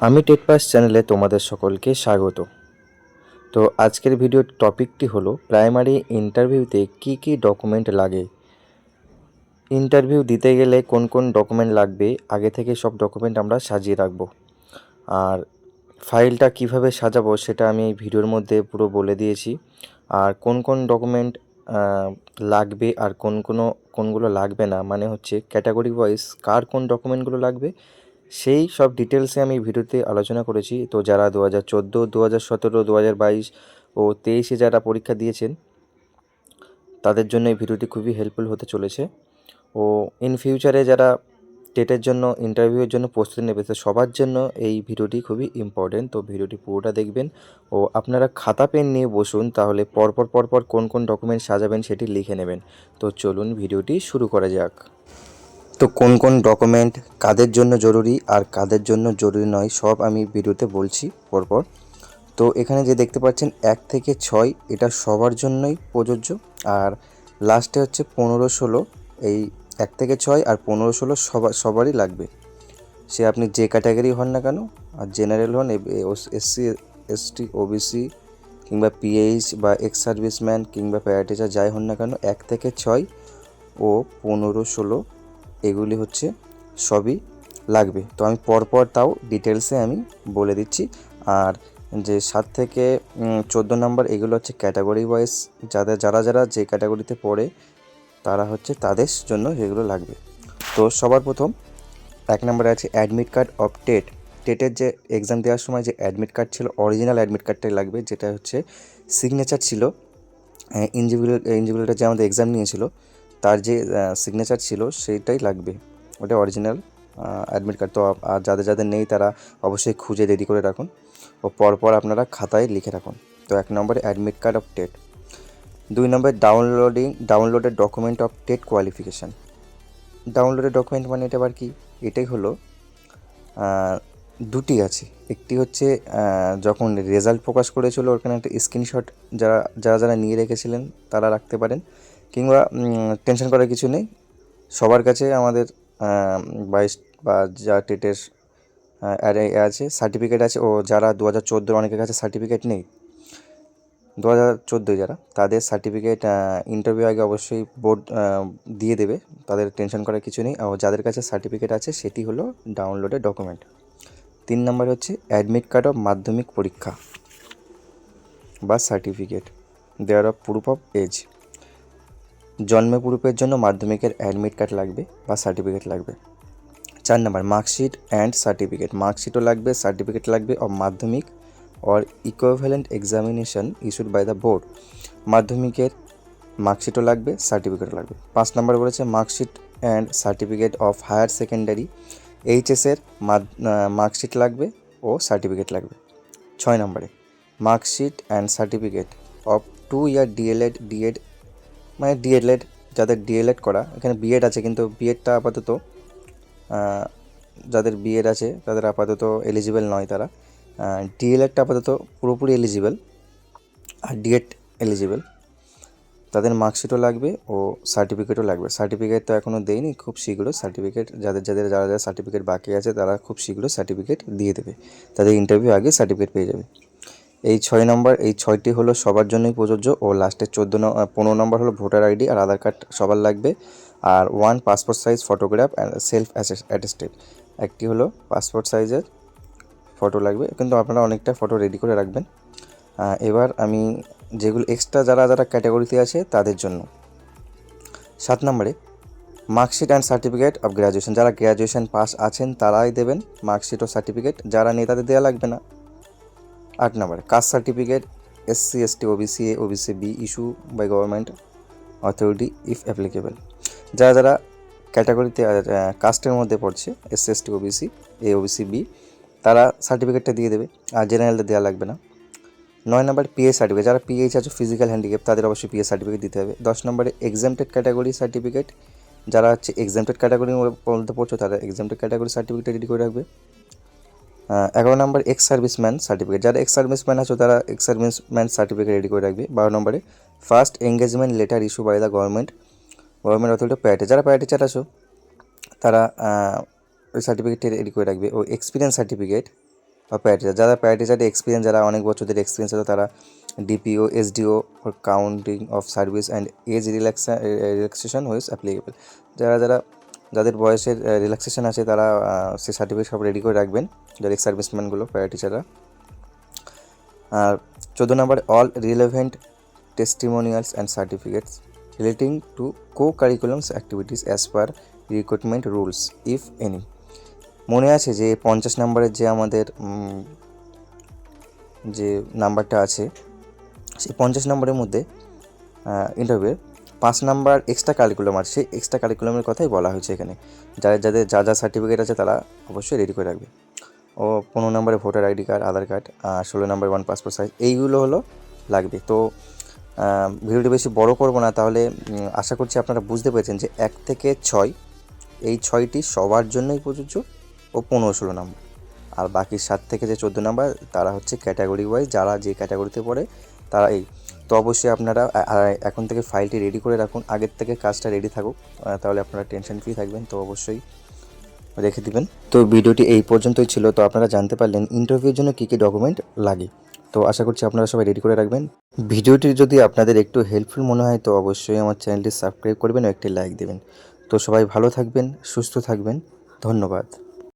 আমি TET pass চ্যানেলে তোমাদের সকলকে স্বাগত। তো আজকের ভিডিওর টপিকটি হলো প্রাইমারি ইন্টারভিউতে কি কি ডকুমেন্ট লাগে। ইন্টারভিউ দিতে গেলে কোন কোন ডকুমেন্ট লাগবে আগে থেকে সব ডকুমেন্ট আমরা সাজিয়ে রাখবো। আর ফাইলটা কিভাবে সাজাবো সেটা আমি এই ভিডিওর মধ্যে পুরো বলে দিয়েছি। আর কোন কোন ডকুমেন্ট লাগবে আর কোনগুলো লাগবে না, মানে হচ্ছে ক্যাটাগরি ওয়াইজ কার কোন ডকুমেন্টগুলো লাগবে সেই সব ডিটেলসে আমি ভিডিওতে আলোচনা করেছি। তো যারা 2014, 2017, 2022 ও 2023-এ যারা পরীক্ষা দিয়েছেন তাদের জন্য এই ভিডিওটি খুবই হেল্পফুল হতে চলেছে। ও ইন ফিউচারে যারা টেটের জন্য ইন্টারভিউয়ের জন্য প্রস্তুতি নেবে তো সবার জন্য এই ভিডিওটি খুবই ইম্পর্টেন্ট। তো ভিডিওটি পুরোটা দেখবেন ও আপনারা খাতা পেন নিয়ে বসুন, তাহলে পরপর কোন কোন ডকুমেন্ট সাজাবেন সেটি লিখে নেবেন। তো চলুন ভিডিওটি শুরু করা যাক। তো কোন কোন ডকুমেন্ট কাদের জন্য জরুরি আর কাদের জন্য জরুরি নয় সব আমি ভিডিওতে বলছি পরপর। তো এখানে যে দেখতে পাচ্ছেন 1 থেকে 6 এটা সবার জন্যই প্রযোজ্য। আর লাস্টে হচ্ছে 15, 16, এই 1 থেকে 6 আর 15, 16 সবারই লাগবে। সে আপনি যে ক্যাটাগরি হন না কেন, আর জেনারেল হন, এসসি, এসটি, ওবিসি কিংবা পিএইচ বা এক্স সার্ভিসম্যান কিংবা প্যারাটিচার যাই হন না কেন, 1 থেকে 6 ও 15, 16 এগুলি হচ্ছে সবই লাগবে। তো আমি পরপর তাও ডিটেলসে আমি বলে দিচ্ছি। আর যে 7 থেকে 14 নম্বর এগুলো হচ্ছে ক্যাটাগরি ওয়াইজ, যারা যে ক্যাটাগরিতে পড়ে তারা হচ্ছে তাদের জন্য যেগুলো লাগবে। তো সবার প্রথম 1 নম্বরে আছে অ্যাডমিট কার্ড অফ টেটের যে এক্সাম দেওয়ার সময় যে অ্যাডমিট কার্ড ছিল, অরিজিনাল অ্যাডমিট কার্ডটাই লাগবে, যেটা হচ্ছে সিগনেচার ছিল। ইনজিবিলিটার যে আমাদের এক্সাম নিয়েছিল তার যে সিগনেচার ছিল সেইটাই লাগবে, ওটা অরিজিনাল অ্যাডমিট কার্ড। তো আর যাদের নেই তারা অবশ্যই খুঁজে রেডি করে রাখুন ও পরপর আপনারা খাতায় লিখে রাখুন। তো 1 নম্বরে অ্যাডমিট কার্ড অফ টেট। 2 নম্বরে downloaded document of TET qualification. Downloaded document মানে এটা আবার কি? এটাই হলো দুটি আছে। একটি হচ্ছে যখন রেজাল্ট প্রকাশ করেছিল ওখানে একটা স্ক্রিনশট যারা নিয়ে রেখেছিলেন তারা রাখতে পারেন, কিংবা টেনশন করার কিছু নেই, সবার কাছে আমাদের 22 বা যা টেটের আছে সার্টিফিকেট আছে। ও যারা 2014 অনেকের কাছে সার্টিফিকেট নেই, 2014 যারা তাদের সার্টিফিকেট ইন্টারভিউ আগে অবশ্যই বোর্ড দিয়ে দেবে, তাদের টেনশন করার কিছু নেই। আর যাদের কাছে সার্টিফিকেট আছে সেটি হলো ডাউনলোডেড ডকুমেন্ট। 3 নম্বর হচ্ছে অ্যাডমিট কার্ড অফ মাধ্যমিক পরীক্ষা বা certificate there of proof of age. জন্মে প্রুফের জন্য মাধ্যমিকের অ্যাডমিট কার্ড লাগবে বা সার্টিফিকেট লাগবে। 4 নম্বর মার্কশিট অ্যান্ড সার্টিফিকেট। মার্কশিটও লাগবে, সার্টিফিকেট লাগবে of Madhyamik or equivalent examination issued by the board. মাধ্যমিকের মার্কশিটও লাগবে, সার্টিফিকেটও লাগবে। 5 নম্বর বলেছে marksheet and certificate of higher secondary, এইচএসের মার্কশিট লাগবে ও সার্টিফিকেট লাগবে। 6 নম্বরে marksheet and certificate of 2 year DEd, মানে ডিএলএড যাদের ডিএলএড করা, এখানে বিএড আছে কিন্তু বিএডটা আপাতত যাদের বিএড আছে তাদের আপাতত এলিজিবল নয়, তারা ডিএলএডটা আপাতত পুরোপুরি এলিজিবল আর ডিএড এলিজিবল। তাদের মার্কশিটও লাগবে ও সার্টিফিকেটও লাগবে। সার্টিফিকেট তো এখনও দেয়নি, খুব শীঘ্র সার্টিফিকেট যারা সার্টিফিকেট বাকি আছে তারা খুব শীঘ্র সার্টিফিকেট দিয়ে দেবে, তাদের ইন্টারভিউ আগে সার্টিফিকেট পেয়ে যাবে। এই 6 নম্বর, এই 6টি হলো সবার জন্যই প্রযোজ্য। ও লাস্টের 15 নম্বর হলো ভোটার আইডি আর আধার কার্ড সবার লাগবে। আর 1 passport size photograph and self attested, একটি হলো পাসপোর্ট সাইজের ফটো লাগবে, কিন্তু আপনারা অনেকটা ফটো রেডি করে রাখবেন। এবার আমি যেগুলো এক্সট্রা যারা ক্যাটাগরিতে আছে তাদের জন্য 7 নম্বরে marksheet and certificate of graduation. যারা গ্র্যাজুয়েশন পাস আছেন তারাই দেবেন মার্কশিট ও সার্টিফিকেট, যারা নেই তাদের দেওয়া লাগবে না। 8 নম্বরে caste certificate SC, ST, OBC A, OBC B issue by government authority if applicable. যারা ক্যাটাগরিতে কাস্টের মধ্যে পড়ছে SC, ST, OBC A, OBC B, তারা সার্টিফিকেটটা দিয়ে দেবে, আর জেনারেলদের দেওয়া লাগবে না। 9 নম্বর পিএইচ সার্টিফিকেট, যারা পিএইচ আছে ফিজিক্যাল হ্যান্ডিক্যাপ তাদের অবশ্যই পিএইচ সার্টিফিকেট দিতে হবে। 10 নম্বরে এক্সামটেড ক্যাটাগরি সার্টিফিকেট, যারা হচ্ছে এক্সামটেড ক্যাটাগরির মধ্যে পড়ছো তারা এক্সামটেড ক্যাটাগরি সার্টিফিকেট রেডি করে রাখবে। 11 নম্বর এক্স সার্ভিসম্যান সার্টিফিকেট, যারা এক্স সার্ভিসম্যান আছো তারা এক্স সার্ভিসম্যান সার্টিফিকেট রেডি করে রাখবে। 12 নম্বরে first engagement letter issue by the government authority প্যারাটি, যারা প্যারাটিচার আছো তারা ওই সার্টিফিকেটটি রেডি করে রাখবে। ও এক্সপিরিয়েন্স সার্টিফিকেট বা প্যারাটিচার, যারা প্যারাটিচারে এক্সপিরিয়েন্স, যারা অনেক বছর ধরে এক্সপিরিয়েন্স আছে তারা DPO, SDO for counting of service and age relaxation which is applicable. যাদের বয়সের রিল্যাক্সেশন আছে তারা সে সার্টিফিকেট সব রেডি করে রাখবেন, যারা এক্স সার্ভিসম্যানগুলো, প্যারাটিচাররা। আর 14 number, all relevant testimonials and certificates relating to co-curriculums activities as per recruitment rules if any। মনে আছে যে 50 নম্বরের যে আমাদের যে নাম্বারটা আছে, সেই 50 নম্বরের মধ্যে ইন্টারভিউয়ে 5 নাম্বার এক্সট্রা কারিকুলাম আছে, সেই এক্সট্রা কারিকুলামের কথাই বলা হয়েছে এখানে। যাদের যা সার্টিফিকেট আছে তারা অবশ্যই রেডি করে রাখবে। ও 15 নম্বরে ভোটার আইডি কার্ড, আধার কার্ড, 16 নম্বর 1 পাসপোর্ট সাইজ, এইগুলো হলো লাগবে। তো ভিডিওটি বেশি বড় করব না, তাহলে আশা করছি আপনারা বুঝতে পেরেছেন যে 1 থেকে 6 এই 6টি সবার জন্যই প্রযোজ্য ও 15-16 নম্বর। আর বাকি 7 থেকে যে 14 নম্বর তারা হচ্ছে ক্যাটাগরি ওয়াইজ, যারা যে ক্যাটাগরিতে পড়ে তারা এই। তো অবশ্যই আপনারা এখন থেকে ফাইলটি রেডি করে রাখুন, আগের থেকে কাজটা রেডি থাকুক, তাহলে আপনারা টেনশন ফ্রি থাকবেন। তো অবশ্যই রেখে দিবেন। তো ভিডিওটি এই পর্যন্তই ছিল। তো আপনারা জানতে পারলেন ইন্টারভিউর জন্য কী কী ডকুমেন্ট লাগে। তো আশা করছি আপনারা সবাই রেডি করে রাখবেন। ভিডিওটি যদি আপনাদের একটু হেল্পফুল মনে হয় তো অবশ্যই আমার চ্যানেলটি সাবস্ক্রাইব করবেন ও একটি লাইক দেবেন। তো সবাই ভালো থাকবেন, সুস্থ থাকবেন, ধন্যবাদ।